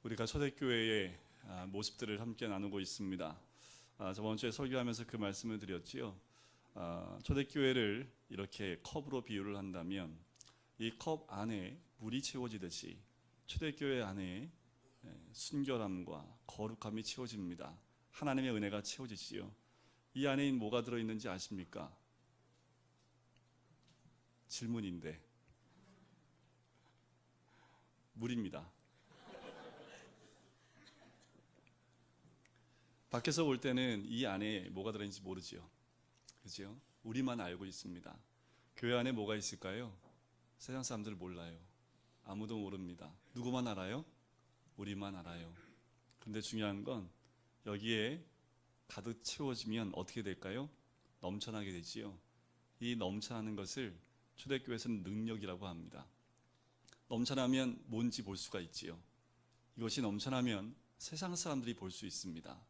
우리가 초대교회의 모습들을 함께 나누고 있습니다. 저번 주에 설교하면서 그 말씀을 드렸지요. 초대교회를 이렇게 컵으로 비유를 한다면 이 컵 안에 물이 채워지듯이 초대교회 안에 순결함과 거룩함이 채워집니다. 하나님의 은혜가 채워지지요. 이 안에 뭐가 들어있는지 아십니까? 질문인데 물입니다. 밖에서 볼 때는 이 안에 뭐가 들어있는지 모르죠. 그죠? 우리만 알고 있습니다. 교회 안에 뭐가 있을까요? 세상 사람들 몰라요. 아무도 모릅니다. 누구만 알아요? 우리만 알아요. 그런데 중요한 건 여기에 가득 채워지면 어떻게 될까요? 넘쳐나게 되지요. 이 넘쳐나는 것을 초대교회에서는 능력이라고 합니다. 넘쳐나면 뭔지 볼 수가 있지요. 이것이 넘쳐나면 세상 사람들이 볼 수 있습니다.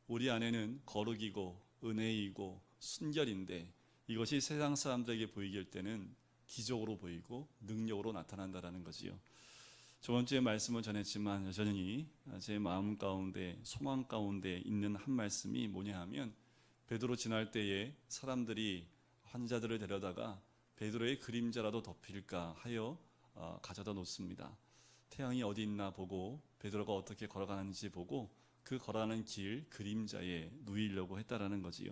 우리 안에는 거룩이고 은혜이고 순결인데 이것이 세상 사람들에게 보이게 할 때는 기적으로 보이고 능력으로 나타난다는 거지요. 저번 주에 말씀을 전했지만 여전히 제 마음 가운데 소망 가운데 있는 한 말씀이 뭐냐 하면 베드로 지날 때에 사람들이 환자들을 데려다가 베드로의 그림자라도 덮일까 하여 가져다 놓습니다. 태양이 어디 있나 보고 베드로가 어떻게 걸어가는지 보고 그 걸어가는 길 그림자에 누이려고 했다라는 거지요.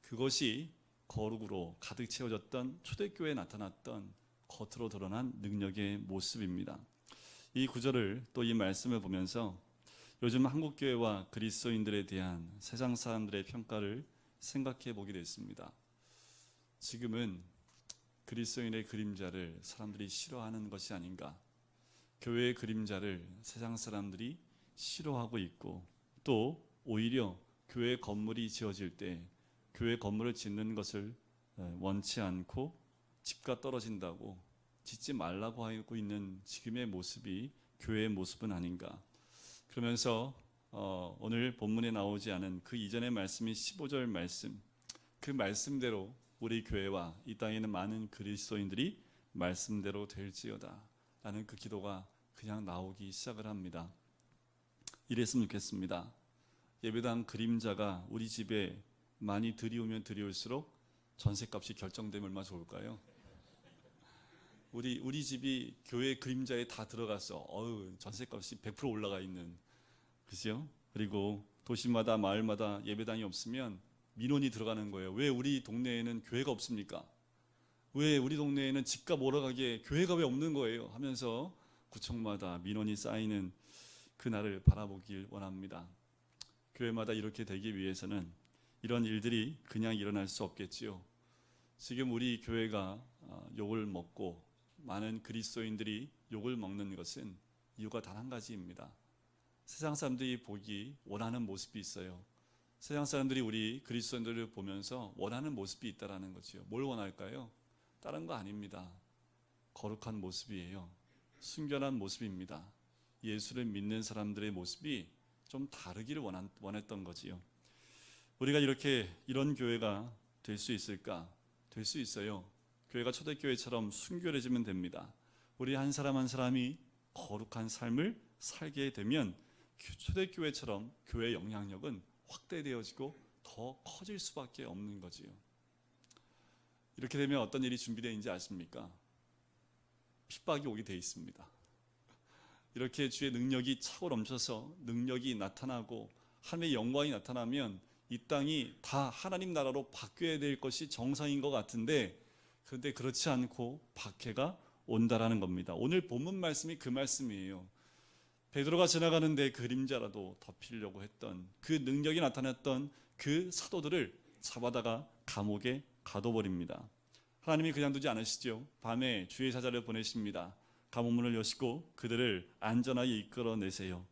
그것이 거룩으로 가득 채워졌던 초대교회에 나타났던 겉으로 드러난 능력의 모습입니다. 이 구절을 또 이 말씀을 보면서 요즘 한국교회와 그리스도인들에 대한 세상 사람들의 평가를 생각해 보게 됐습니다. 지금은 그리스도인의 그림자를 사람들이 싫어하는 것이 아닌가. 교회의 그림자를 세상 사람들이 싫어하고 있고 또 오히려 교회 건물이 지어질 때 교회 건물을 짓는 것을 원치 않고 집가 떨어진다고 짓지 말라고 하고 있는 지금의 모습이 교회의 모습은 아닌가. 그러면서 오늘 본문에 나오지 않은 그 이전의 말씀이 15절 말씀, 그 말씀대로 우리 교회와 이 땅에 있는 많은 그리스도인들이 말씀대로 될지어다 라는 그 기도가 그냥 나오기 시작을 합니다. 이랬으면 좋겠습니다. 예배당 그림자가 우리 집에 많이 들이오면 들이올수록 전셋값이 결정되면 얼마나 좋을까요? 우리 집이 교회 그림자에 다 들어가서 전셋값이 100% 올라가 있는, 그죠? 그리고 도시마다 마을마다 예배당이 없으면 민원이 들어가는 거예요. 왜 우리 동네에는 교회가 없습니까? 왜 우리 동네에는 집값 올라가게 교회가 왜 없는 거예요? 하면서 구청마다 민원이 쌓이는 그날을 바라보길 원합니다. 교회마다 이렇게 되기 위해서는 이런 일들이 그냥 일어날 수 없겠지요. 지금 우리 교회가 욕을 먹고 많은 그리스도인들이 욕을 먹는 것은 이유가 단 한 가지입니다. 세상 사람들이 보기 원하는 모습이 있어요. 세상 사람들이 우리 그리스도인들을 보면서 원하는 모습이 있다는 거지요. 뭘 원할까요? 다른 거 아닙니다. 거룩한 모습이에요. 순결한 모습입니다. 예수를 믿는 사람들의 모습이 좀 다르기를 원했던 거지요. 우리가 이런 교회가 될 수 있을까? 될 수 있어요. 교회가 초대교회처럼 순결해지면 됩니다. 우리 한 사람 한 사람이 거룩한 삶을 살게 되면 초대교회처럼 교회의 영향력은 확대되어지고 더 커질 수밖에 없는 거지요. 이렇게 되면 어떤 일이 준비되어 있는지 아십니까? 핍박이 오게 되어 있습니다. 이렇게 주의 능력이 차고 넘쳐서 능력이 나타나고 하나님의 영광이 나타나면 이 땅이 다 하나님 나라로 바뀌어야 될 것이 정상인 것 같은데 그런데 그렇지 않고 박해가 온다라는 겁니다. 오늘 본문 말씀이 그 말씀이에요. 베드로가 지나가는데 그림자라도 덮이려고 했던 그 능력이 나타났던 그 사도들을 잡아다가 감옥에 가둬버립니다. 하나님이 그냥 두지 않으시죠. 밤에 주의 사자를 보내십니다. 감옥문을 여시고 그들을 안전하게 이끌어내세요.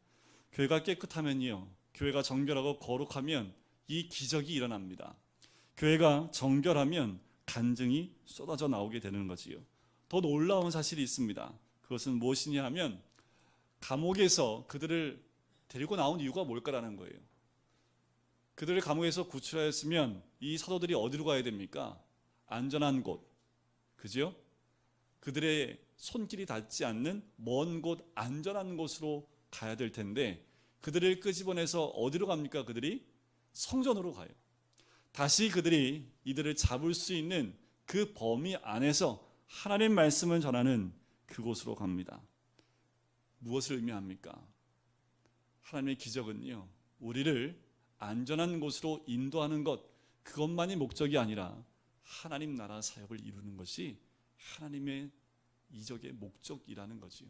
교회가 깨끗하면요, 교회가 정결하고 거룩하면 이 기적이 일어납니다. 교회가 정결하면 간증이 쏟아져 나오게 되는 거지요. 더 놀라운 사실이 있습니다. 그것은 무엇이냐 하면 감옥에서 그들을 데리고 나온 이유가 뭘까라는 거예요. 그들을 감옥에서 구출하였으면 이 사도들이 어디로 가야 됩니까? 안전한 곳, 그죠? 그들의 손길이 닿지 않는 먼 곳, 안전한 곳으로 가야 될 텐데 그들을 끄집어내서 어디로 갑니까? 그들이 성전으로 가요. 다시 그들이 이들을 잡을 수 있는 그 범위 안에서 하나님 말씀을 전하는 그곳으로 갑니다. 무엇을 의미합니까? 하나님의 기적은요, 우리를 안전한 곳으로 인도하는 것, 그것만이 목적이 아니라 하나님 나라 사역을 이루는 것이 하나님의 이적의 목적이라는 거지요.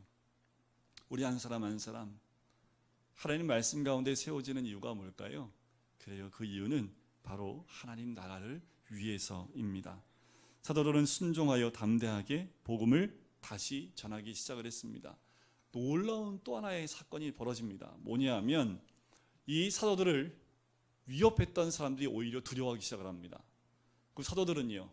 우리 한 사람 한 사람 하나님 말씀 가운데 세워지는 이유가 뭘까요? 그래요, 그 이유는 바로 하나님 나라를 위해서입니다. 사도들은 순종하여 담대하게 복음을 다시 전하기 시작을 했습니다. 놀라운 또 하나의 사건이 벌어집니다. 뭐냐 하면 이 사도들을 위협했던 사람들이 오히려 두려워하기 시작을 합니다. 그 사도들은요,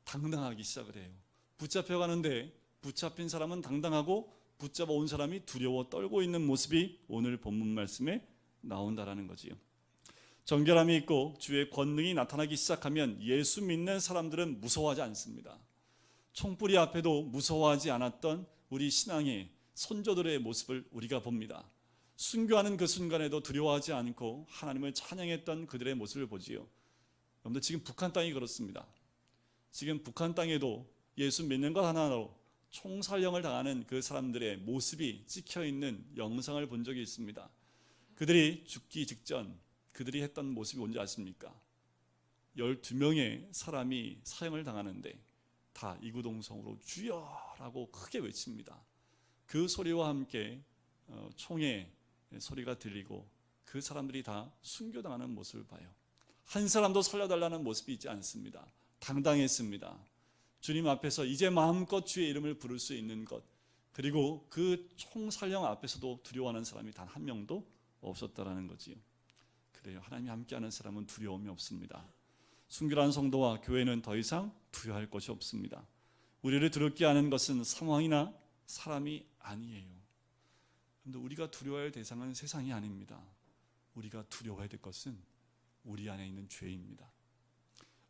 당당하기 시작을 해요. 붙잡혀가는데 붙잡힌 사람은 당당하고 붙잡아 온 사람이 두려워 떨고 있는 모습이 오늘 본문 말씀에 나온다라는 거지요. 정결함이 있고 주의 권능이 나타나기 시작하면 예수 믿는 사람들은 무서워하지 않습니다. 총뿌리 앞에도 무서워하지 않았던 우리 신앙의 선조들의 모습을 우리가 봅니다. 순교하는 그 순간에도 두려워하지 않고 하나님을 찬양했던 그들의 모습을 보지요. 여러분들, 지금 북한 땅이 그렇습니다. 지금 북한 땅에도 예수 믿는 것 하나로 총살령을 당하는 그 사람들의 모습이 찍혀있는 영상을 본 적이 있습니다. 그들이 죽기 직전 그들이 했던 모습이 뭔지 아십니까? 12명의 사람이 사형을 당하는데 다 이구동성으로 주여라고 크게 외칩니다. 그 소리와 함께 총의 소리가 들리고 그 사람들이 다 순교당하는 모습을 봐요. 한 사람도 살려달라는 모습이 있지 않습니다. 당당했습니다. 주님 앞에서 이제 마음껏 주의 이름을 부를 수 있는 것, 그리고 그 총살령 앞에서도 두려워하는 사람이 단 한 명도 없었다라는 거지요. 그래요, 하나님이 함께하는 사람은 두려움이 없습니다. 순결한 성도와 교회는 더 이상 두려워할 것이 없습니다. 우리를 두렵게 하는 것은 상황이나 사람이 아니에요. 그런데 우리가 두려워할 대상은 세상이 아닙니다. 우리가 두려워해야 될 것은 우리 안에 있는 죄입니다.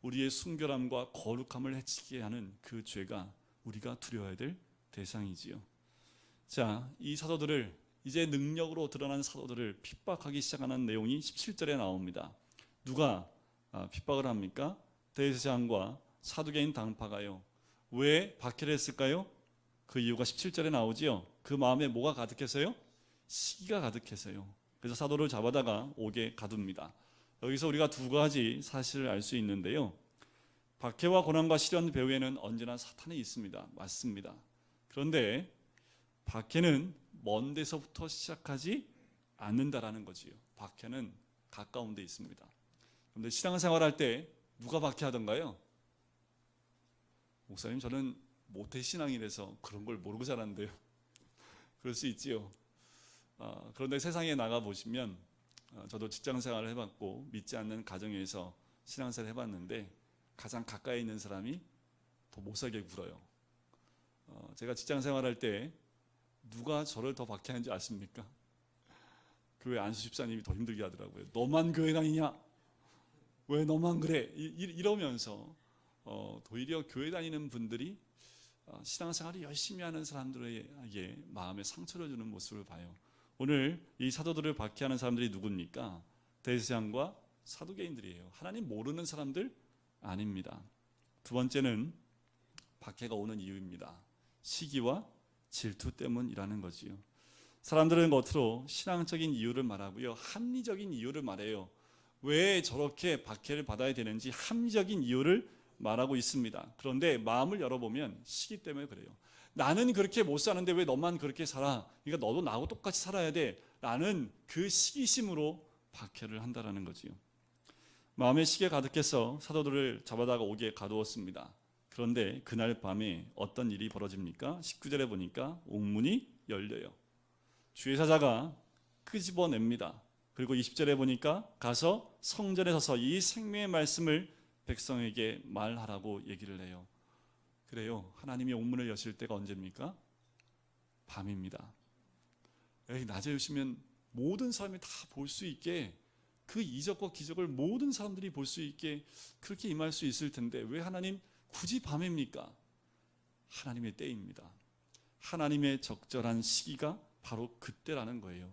우리의 순결함과 거룩함을 해치게 하는 그 죄가 우리가 두려워해야 될 대상이지요. 자, 이 사도들을, 이제 능력으로 드러난 사도들을 핍박하기 시작하는 내용이 17절에 나옵니다. 누가 핍박을 합니까? 대제사장과 사두개인 당파가요. 왜 박해를 했을까요? 그 이유가 17절에 나오지요. 그 마음에 뭐가 가득해서요? 시기가 가득해서요. 그래서 사도를 잡아다가 옥에 가둡니다. 여기서 우리가 두 가지 사실을 알 수 있는데요. 박해와 고난과 시련 배후에는 언제나 사탄이 있습니다. 맞습니다. 그런데 박해는 먼 데서부터 시작하지 않는다라는 거지요. 박해는 가까운 데 있습니다. 그런데 신앙생활할 때 누가 박해하던가요? 목사님, 저는 모태신앙이라서 그런 걸 모르고 자랐는데요. 그럴 수 있지요. 그런데 세상에 나가보시면, 저도 직장생활을 해봤고 믿지 않는 가정에서 신앙생활을 해봤는데 가장 가까이 있는 사람이 더 못살게 굴어요. 제가 직장생활할 때 누가 저를 더 박해하는지 아십니까? 교회 안수 집사님이 더 힘들게 하더라고요. 너만 교회 다니냐? 왜 너만 그래? 이러면서 도리어 교회 다니는 분들이 신앙생활을 열심히 하는 사람들에게 마음에 상처를 주는 모습을 봐요. 오늘 이 사도들을 박해하는 사람들이 누굽니까? 대제사장과 사두개인들이에요. 하나님 모르는 사람들 아닙니다. 두 번째는 박해가 오는 이유입니다. 시기와 질투 때문이라는 거지요. 사람들은 겉으로 신앙적인 이유를 말하고요, 합리적인 이유를 말해요. 왜 저렇게 박해를 받아야 되는지 합리적인 이유를 말하고 있습니다. 그런데 마음을 열어보면 시기 때문에 그래요. 나는 그렇게 못 사는데 왜 너만 그렇게 살아? 그러니까 너도 나하고 똑같이 살아야 돼. 라는 그 시기심으로 박해를 한다라는 거지요. 마음의 시기가 가득해서 사도들을 잡아다가 옥에 가두었습니다. 그런데 그날 밤에 어떤 일이 벌어집니까? 19절에 보니까 옥문이 열려요. 주의 사자가 끄집어냅니다. 그리고 20절에 보니까 가서 성전에 서서 이 생명의 말씀을 백성에게 말하라고 얘기를 해요. 그래요, 하나님이 옥문을 여실 때가 언제입니까? 밤입니다. 낮에 오시면 모든 사람이 다 볼 수 있게, 그 이적과 기적을 모든 사람들이 볼 수 있게 그렇게 임할 수 있을 텐데 왜 하나님 굳이 밤입니까? 하나님의 때입니다. 하나님의 적절한 시기가 바로 그때라는 거예요.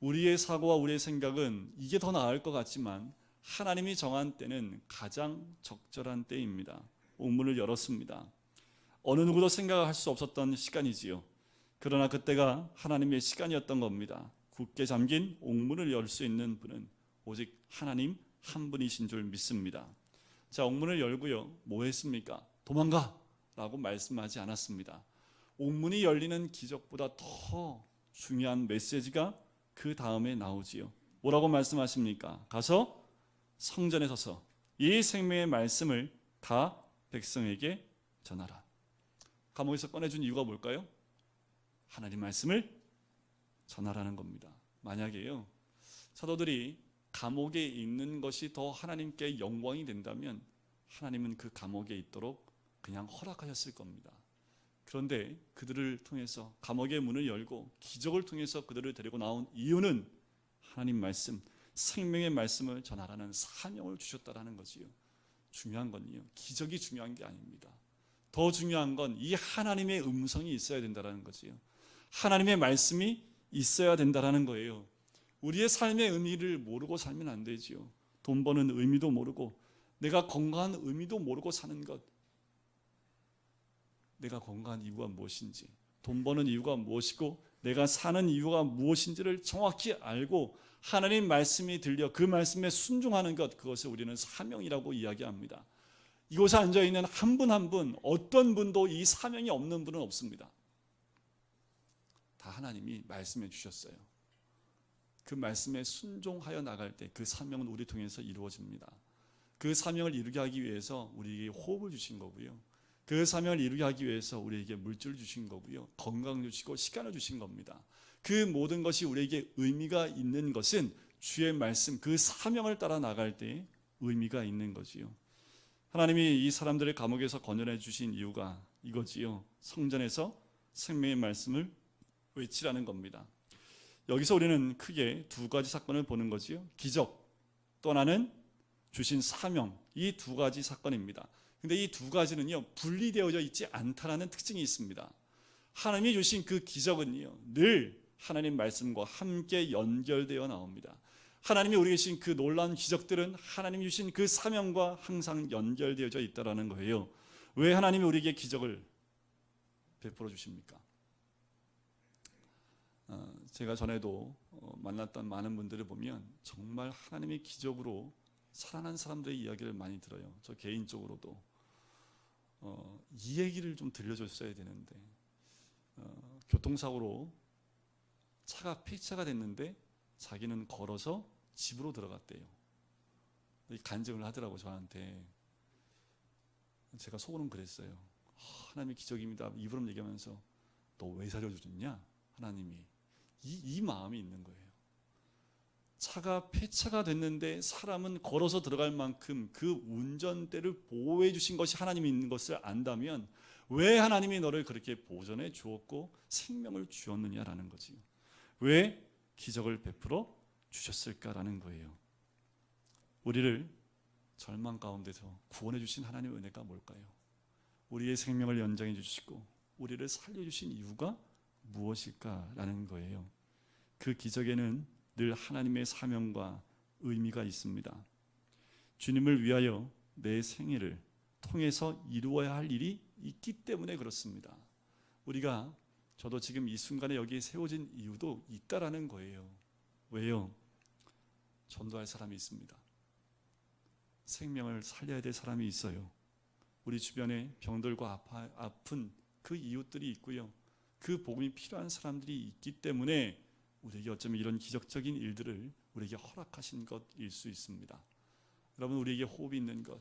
우리의 사고와 우리의 생각은 이게 더 나을 것 같지만 하나님이 정한 때는 가장 적절한 때입니다. 옥문을 열었습니다. 어느 누구도 생각할 수 없었던 시간이지요. 그러나 그때가 하나님의 시간이었던 겁니다. 굳게 잠긴 옥문을 열 수 있는 분은 오직 하나님 한 분이신 줄 믿습니다. 자, 옥문을 열고요. 뭐 했습니까? 도망가! 라고 말씀하지 않았습니다. 옥문이 열리는 기적보다 더 중요한 메시지가 그 다음에 나오지요. 뭐라고 말씀하십니까? 가서 성전에 서서 이 생명의 말씀을 다 백성에게 전하라. 감옥에서 꺼내준 이유가 뭘까요? 하나님 말씀을 전하라는 겁니다. 만약에요, 사도들이 감옥에 있는 것이 더 하나님께 영광이 된다면 하나님은 그 감옥에 있도록 그냥 허락하셨을 겁니다. 그런데 그들을 통해서 감옥의 문을 열고 기적을 통해서 그들을 데리고 나온 이유는 하나님 말씀, 생명의 말씀을 전하라는 사명을 주셨다라는 거지요. 중요한 건요, 기적이 중요한 게 아닙니다. 더 중요한 건 이 하나님의 음성이 있어야 된다는 거지요. 하나님의 말씀이 있어야 된다는 거예요. 우리의 삶의 의미를 모르고 살면 안 되지요. 돈 버는 의미도 모르고 내가 건강한 의미도 모르고 사는 것, 내가 건강한 이유가 무엇인지, 돈 버는 이유가 무엇이고 내가 사는 이유가 무엇인지를 정확히 알고 하나님 말씀이 들려 그 말씀에 순종하는 것, 그것을 우리는 사명이라고 이야기합니다. 이곳에 앉아있는 한 분 한 분, 어떤 분도 이 사명이 없는 분은 없습니다. 다 하나님이 말씀해 주셨어요. 그 말씀에 순종하여 나갈 때 그 사명은 우리 통해서 이루어집니다. 그 사명을 이루게 하기 위해서 우리에게 호흡을 주신 거고요. 그 사명을 이루게 하기 위해서 우리에게 물질을 주신 거고요. 건강 주시고 시간을 주신 겁니다. 그 모든 것이 우리에게 의미가 있는 것은 주의 말씀, 그 사명을 따라 나갈 때 의미가 있는 거지요. 하나님이 이 사람들을 감옥에서 건져내 주신 이유가 이거지요. 성전에서 생명의 말씀을 외치라는 겁니다. 여기서 우리는 크게 두 가지 사건을 보는 거지요. 기적, 또 하나는 주신 사명, 이 두 가지 사건입니다. 근데 이 두 가지는요, 분리되어져 있지 않다라는 특징이 있습니다. 하나님이 주신 그 기적은요, 늘 하나님 말씀과 함께 연결되어 나옵니다. 하나님이 우리에게 주신 그 놀라운 기적들은 하나님이 주신 그 사명과 항상 연결되어져 있다라는 거예요. 왜 하나님이 우리에게 기적을 베풀어 주십니까? 제가 전에도 만났던 많은 분들을 보면 정말 하나님의 기적으로 살아난 사람들의 이야기를 많이 들어요. 저 개인적으로도 이 얘기를 좀 들려줬어야 되는데, 교통사고로 차가 폐차가 됐는데 자기는 걸어서 집으로 들어갔대요. 간증을 하더라고 저한테. 제가 속으로는 그랬어요. 하나님의 기적입니다. 입으로 얘기하면서 너 왜 살려주셨냐? 하나님이 이 마음이 있는 거예요. 차가 폐차가 됐는데 사람은 걸어서 들어갈 만큼 그 운전대를 보호해 주신 것이 하나님이 있는 것을 안다면 왜 하나님이 너를 그렇게 보존해 주었고 생명을 주었느냐라는 거지요. 왜 기적을 베풀어 주셨을까라는 거예요. 우리를 절망 가운데서 구원해 주신 하나님의 은혜가 뭘까요? 우리의 생명을 연장해 주시고 우리를 살려주신 이유가 무엇일까라는 거예요. 그 기적에는 늘 하나님의 사명과 의미가 있습니다. 주님을 위하여 내 생애를 통해서 이루어야 할 일이 있기 때문에 그렇습니다. 우리가, 저도 지금 이 순간에 여기에 세워진 이유도 있다라는 거예요. 왜요? 전도할 사람이 있습니다. 생명을 살려야 될 사람이 있어요. 우리 주변에 병들고 아픈 그 이웃들이 있고요. 그 복음이 필요한 사람들이 있기 때문에 우리에게 어쩌면 이런 기적적인 일들을 우리에게 허락하신 것일 수 있습니다. 여러분, 우리에게 호흡이 있는 것,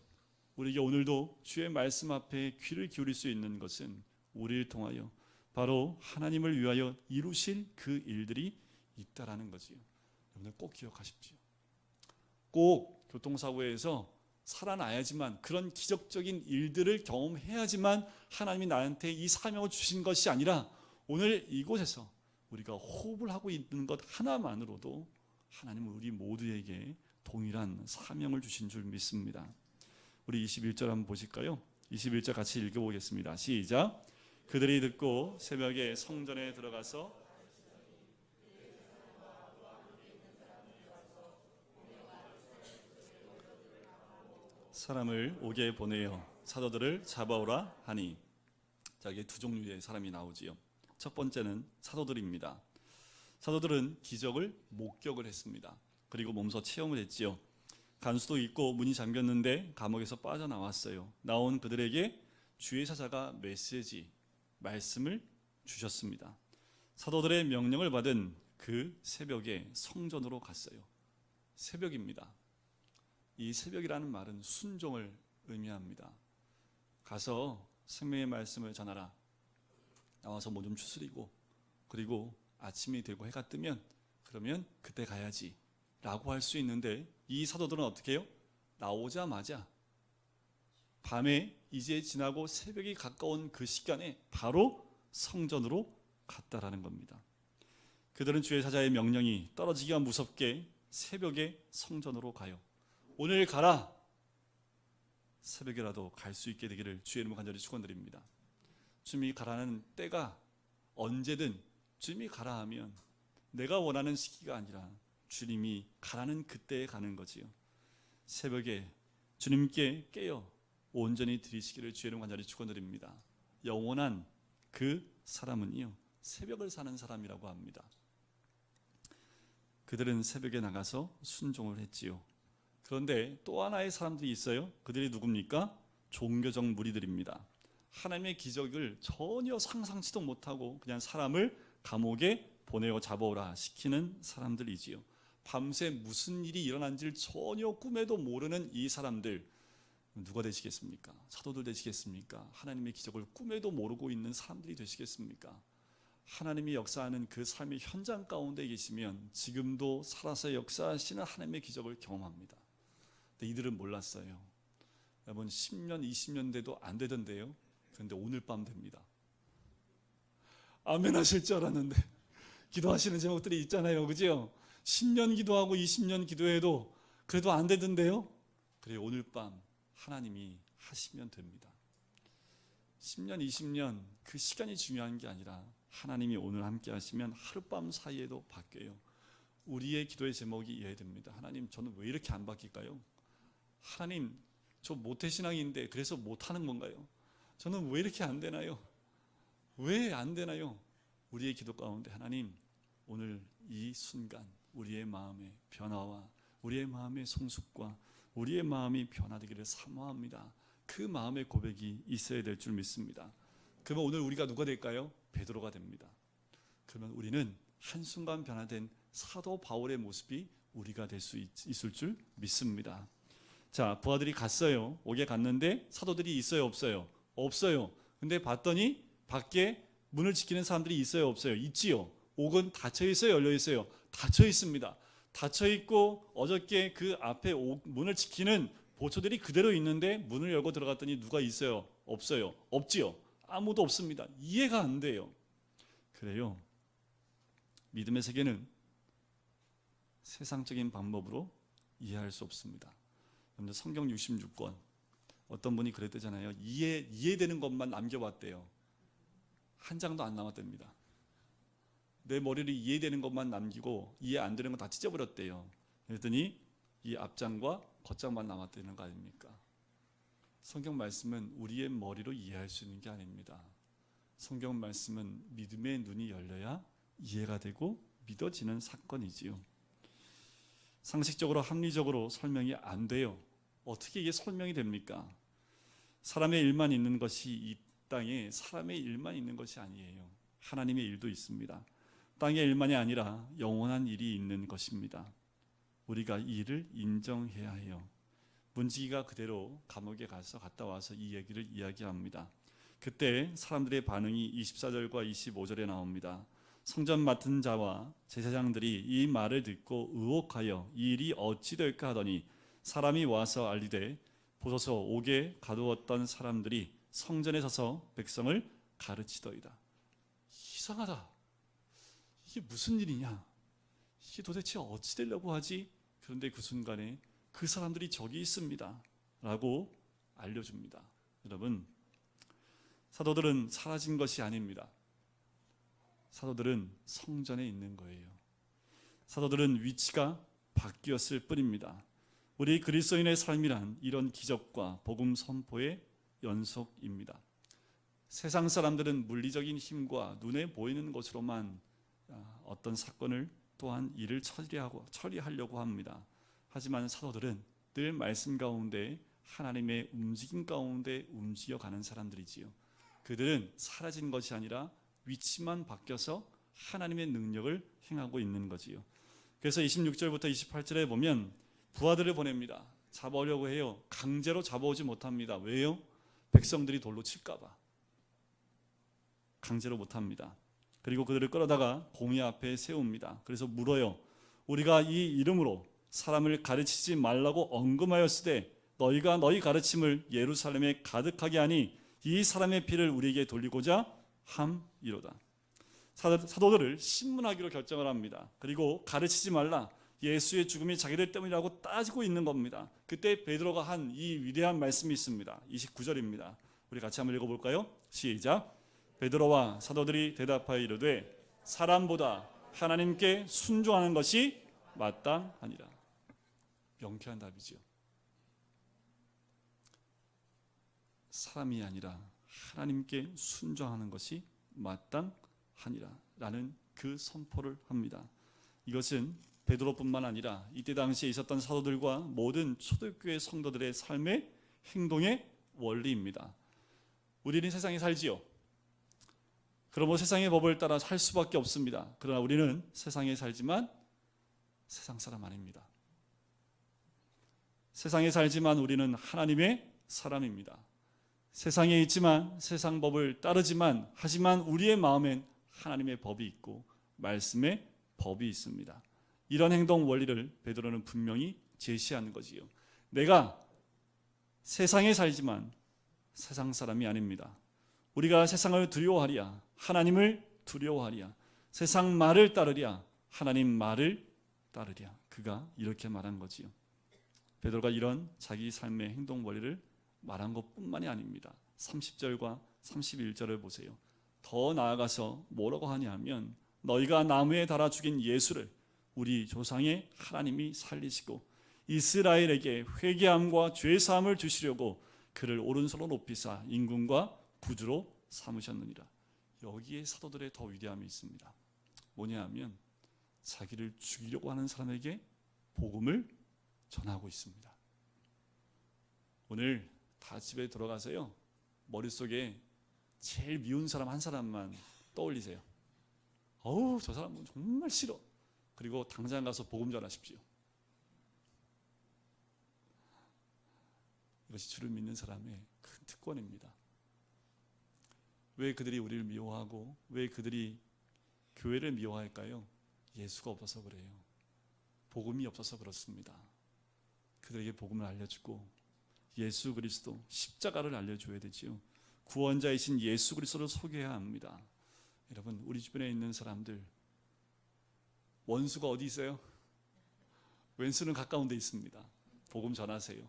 우리에게 오늘도 주의 말씀 앞에 귀를 기울일 수 있는 것은 우리를 통하여 바로 하나님을 위하여 이루실 그 일들이 있다라는 거지요. 여러분들 꼭 기억하십시오. 꼭 교통사고에서 살아나야지만, 그런 기적적인 일들을 경험해야지만 하나님이 나한테 이 사명을 주신 것이 아니라 오늘 이곳에서 우리가 호흡을 하고 있는 것 하나만으로도 하나님은 우리 모두에게 동일한 사명을 주신 줄 믿습니다. 우리 21절 한번 보실까요? 21절 같이 읽어보겠습니다. 시작. 그들이 듣고 새벽에 성전에 들어가서 사람을 오게 보내어 사도들을 잡아오라 하니. 자, 이게 두 종류의 사람이 나오지요. 첫 번째는 사도들입니다. 사도들은 기적을 목격을 했습니다. 그리고 몸소 체험을 했지요. 간수도 있고 문이 잠겼는데 감옥에서 빠져나왔어요. 나온 그들에게 주의 사자가 말씀을 주셨습니다. 사도들의 명령을 받은 그 새벽에 성전으로 갔어요. 새벽입니다. 이 새벽이라는 말은 순종을 의미합니다. 가서 생명의 말씀을 전하라. 나와서 뭐 좀 추스리고, 그리고 아침이 되고 해가 뜨면 그러면 그때 가야지 라고 할 수 있는데, 이 사도들은 어떻게 해요? 나오자마자 밤에 이제 지나고 새벽이 가까운 그 시간에 바로 성전으로 갔다라는 겁니다. 그들은 주의 사자의 명령이 떨어지기가 무섭게 새벽에 성전으로 가요. 오늘 가라. 새벽이라도 갈 수 있게 되기를 주의 이름으로 간절히 축원드립니다. 주님이 가라는 때가 언제든 주님이 가라 하면 내가 원하는 시기가 아니라 주님이 가라는 그때에 가는 거지요. 새벽에 주님께 깨어 온전히 드리시기를 주의 이름으로 간절히 축원드립니다. 영원한 그 사람은요, 새벽을 사는 사람이라고 합니다. 그들은 새벽에 나가서 순종을 했지요. 그런데 또 하나의 사람들이 있어요. 그들이 누굽니까? 종교적 무리들입니다. 하나님의 기적을 전혀 상상치도 못하고 그냥 사람을 감옥에 보내어 잡아오라 시키는 사람들이지요. 밤새 무슨 일이 일어난지를 전혀 꿈에도 모르는 이 사람들, 누가 되시겠습니까? 사도들 되시겠습니까? 하나님의 기적을 꿈에도 모르고 있는 사람들이 되시겠습니까? 하나님이 역사하는 그 삶의 현장 가운데 계시면 지금도 살아서 역사하시는 하나님의 기적을 경험합니다. 근데 이들은 몰랐어요. 여러분, 10년, 20년 돼도 안 되던데요. 그런데 오늘 밤 됩니다. 아멘 하실 줄 알았는데 기도하시는 제목들이 있잖아요. 그죠? 10년 기도하고 20년 기도해도 그래도 안 되던데요. 그래, 오늘 밤 하나님이 하시면 됩니다. 10년, 20년 그 시간이 중요한 게 아니라 하나님이 오늘 함께 하시면 하룻밤 사이에도 바뀌어요. 우리의 기도의 제목이 이해됩니다. 하나님, 저는 왜 이렇게 안 바뀔까요? 하나님, 저 모태신앙인데 그래서 못하는 건가요? 저는 왜 이렇게 안 되나요? 왜 안 되나요? 우리의 기도 가운데 하나님, 오늘 이 순간 우리의 마음의 변화와 우리의 마음의 성숙과 우리의 마음이 변화되기를 사모합니다. 그 마음의 고백이 있어야 될 줄 믿습니다. 그러면 오늘 우리가 누가 될까요? 베드로가 됩니다. 그러면 우리는 한순간 변화된 사도 바울의 모습이 우리가 될 수 있을 줄 믿습니다. 자, 부하들이 갔어요. 옥에 갔는데 사도들이 있어요, 없어요? 없어요. 근데 봤더니 밖에 문을 지키는 사람들이 있어요, 없어요? 있지요. 옥은 닫혀 있어요, 열려 있어요? 닫혀 있습니다. 닫혀 있고 어저께 그 앞에 문을 지키는 보초들이 그대로 있는데 문을 열고 들어갔더니 누가 있어요? 없어요? 없지요. 아무도 없습니다. 이해가 안 돼요. 그래요. 믿음의 세계는 세상적인 방법으로 이해할 수 없습니다. 성경 66권 어떤 분이 그랬대잖아요. 이해되는 것만 남겨봤대요. 한 장도 안 남았답니다. 내 머리를 이해되는 것만 남기고 이해 안 되는 거 다 찢어버렸대요. 그랬더니 이 앞장과 겉장만 남았다는 거 아닙니까? 성경 말씀은 우리의 머리로 이해할 수 있는 게 아닙니다. 성경 말씀은 믿음의 눈이 열려야 이해가 되고 믿어지는 사건이지요. 상식적으로 합리적으로 설명이 안 돼요. 어떻게 이게 설명이 됩니까? 사람의 일만 있는 것이 이 땅에 사람의 일만 있는 것이 아니에요. 하나님의 일도 있습니다. 땅의 일만이 아니라 영원한 일이 있는 것입니다. 우리가 이 일을 인정해야 해요. 문지기가 그대로 감옥에 가서 갔다 와서 이 얘기를 이야기합니다. 그때 사람들의 반응이 24절과 25절에 나옵니다. 성전 맡은 자와 제사장들이 이 말을 듣고 의혹하여 이 일이 어찌 될까 하더니 사람이 와서 알리되 보소서 옥에 가두었던 사람들이 성전에 서서 백성을 가르치더이다. 이상하다. 이게 무슨 일이냐? 이게 도대체 어찌 되려고 하지? 그런데 그 순간에 그 사람들이 저기 있습니다 라고 알려줍니다. 여러분, 사도들은 사라진 것이 아닙니다. 사도들은 성전에 있는 거예요. 사도들은 위치가 바뀌었을 뿐입니다. 우리 그리스도인의 삶이란 이런 기적과 복음 선포의 연속입니다. 세상 사람들은 물리적인 힘과 눈에 보이는 것으로만 어떤 사건을 또한 일을 처리하려고 합니다. 하지만 사도들은 늘 말씀 가운데 하나님의 움직임 가운데 움직여가는 사람들이지요. 그들은 사라진 것이 아니라 위치만 바뀌어서 하나님의 능력을 행하고 있는 거지요. 그래서 26절부터 28절에 보면 부하들을 보냅니다. 잡아오려고 해요. 강제로 잡아오지 못합니다. 왜요? 백성들이 돌로 칠까 봐. 강제로 못합니다. 그리고 그들을 끌어다가 공회 앞에 세웁니다. 그래서 물어요. 우리가 이 이름으로 사람을 가르치지 말라고 언금하였으되 너희가 너희 가르침을 예루살렘에 가득하게 하니 이 사람의 피를 우리에게 돌리고자 함이로다. 사도들을 신문하기로 결정을 합니다. 그리고 가르치지 말라. 예수의 죽음이 자기들 때문이라고 따지고 있는 겁니다. 그때 베드로가 한 이 위대한 말씀이 있습니다. 29절입니다. 우리 같이 한번 읽어볼까요? 시작. 베드로와 사도들이 대답하여 이르되 사람보다 하나님께 순종하는 것이 마땅하니라. 명쾌한 답이죠. 사람이 아니라 하나님께 순종하는 것이 마땅하니라 라는 그 선포를 합니다. 이것은 베드로뿐만 아니라 이때 당시에 있었던 사도들과 모든 초대교회 성도들의 삶의 행동의 원리입니다. 우리는 세상에 살지요. 그러므로 세상의 법을 따라 살 수밖에 없습니다. 그러나 우리는 세상에 살지만 세상 사람 아닙니다. 세상에 살지만 우리는 하나님의 사람입니다. 세상에 있지만 세상 법을 따르지만 하지만 우리의 마음엔 하나님의 법이 있고 말씀의 법이 있습니다. 이런 행동 원리를 베드로는 분명히 제시하는 거지요. 내가 세상에 살지만 세상 사람이 아닙니다. 우리가 세상을 두려워하랴 하나님을 두려워하랴 세상 말을 따르랴 하나님 말을 따르랴. 그가 이렇게 말한 거지요. 베드로가 이런 자기 삶의 행동 원리를 말한 것뿐만이 아닙니다. 30절과 31절을 보세요. 더 나아가서 뭐라고 하냐면 너희가 나무에 달아 죽인 예수를 우리 조상의 하나님이 살리시고 이스라엘에게 회개함과 죄사함을 주시려고 그를 오른손으로 높이사 임금과 구주로 삼으셨느니라. 여기에 사도들의 더 위대함이 있습니다. 뭐냐 하면 자기를 죽이려고 하는 사람에게 복음을 전하고 있습니다. 오늘 다 집에 들어가서요, 머릿속에 제일 미운 사람 한 사람만 떠올리세요. 어우, 저 사람은 정말 싫어. 그리고 당장 가서 복음 전하십시오. 이것이 주를 믿는 사람의 큰 특권입니다. 왜 그들이 우리를 미워하고 왜 그들이 교회를 미워할까요? 예수가 없어서 그래요. 복음이 없어서 그렇습니다. 그들에게 복음을 알려주고 예수 그리스도 십자가를 알려줘야 되지요. 구원자이신 예수 그리스도를 소개해야 합니다. 여러분, 우리 주변에 있는 사람들 원수가 어디 있어요? 왼수는 가까운 데 있습니다. 복음 전하세요.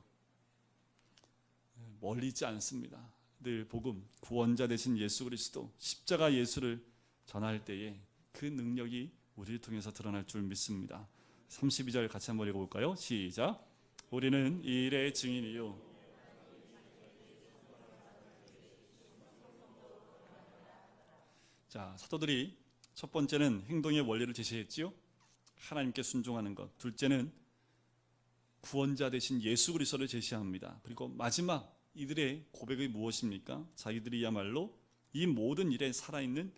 멀리 있지 않습니다. 늘 복음, 구원자 되신 예수 그리스도 십자가 예수를 전할 때에 그 능력이 우리를 통해서 드러날 줄 믿습니다. 32절 같이 한번 읽어볼까요? 시작. 우리는 이 일의 증인이요 자, 사도들이 첫 번째는 행동의 원리를 제시했지요. 하나님께 순종하는 것. 둘째는 구원자 되신 예수 그리스도를 제시합니다. 그리고 마지막 이들의 고백이 무엇입니까? 자기들이야말로 이 모든 일에 살아있는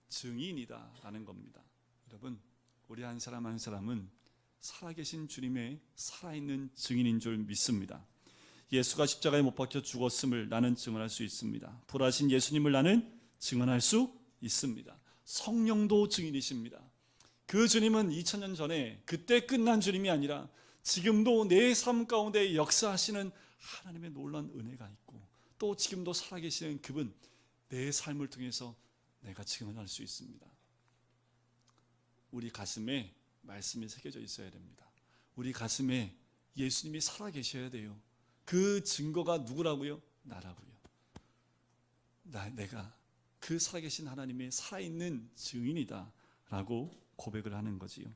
증인이다라는 겁니다. 여러분, 우리 한 사람 한 사람은 살아계신 주님의 살아있는 증인인 줄 믿습니다. 예수가 십자가에 못 박혀 죽었음을 나는 증언할 수 있습니다. 부활하신 예수님을 나는 증언할 수 있습니다. 성령도 증인이십니다. 그 주님은 2000년 전에 그때 끝난 주님이 아니라 지금도 내 삶 가운데 역사하시는 하나님의 놀라운 은혜가 있고 또 지금도 살아계시는 그분, 내 삶을 통해서 내가 증언할 수 있습니다. 우리 가슴에 말씀이 새겨져 있어야 됩니다. 우리 가슴에 예수님이 살아계셔야 돼요. 그 증거가 누구라고요? 나라고요. 내가 그 살아계신 하나님의 살아있는 증인이다 라고 고백을 하는 거지요.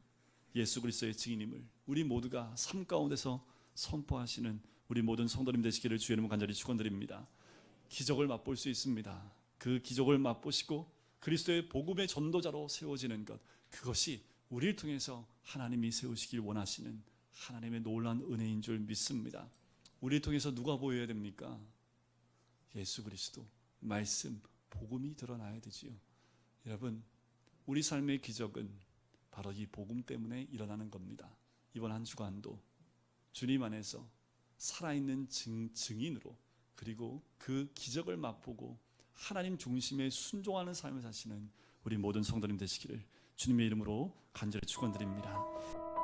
예수 그리스도의 증인임을 우리 모두가 삶 가운데서 선포하시는 우리 모든 성도님 되시기를 주의 이름으로 간절히 축원드립니다. 기적을 맛볼 수 있습니다. 그 기적을 맛보시고 그리스도의 복음의 전도자로 세워지는 것, 그것이 우리를 통해서 하나님이 세우시길 원하시는 하나님의 놀라운 은혜인 줄 믿습니다. 우리를 통해서 누가 보여야 됩니까? 예수 그리스도, 말씀, 복음이 드러나야 되지요. 여러분, 우리 삶의 기적은 바로 이 복음 때문에 일어나는 겁니다. 이번 한 주간도 주님 안에서 살아있는 증인으로, 그리고 그 기적을 맛보고 하나님 중심에 순종하는 삶을 사시는 우리 모든 성도님 되시기를 주님의 이름으로 간절히 축원드립니다.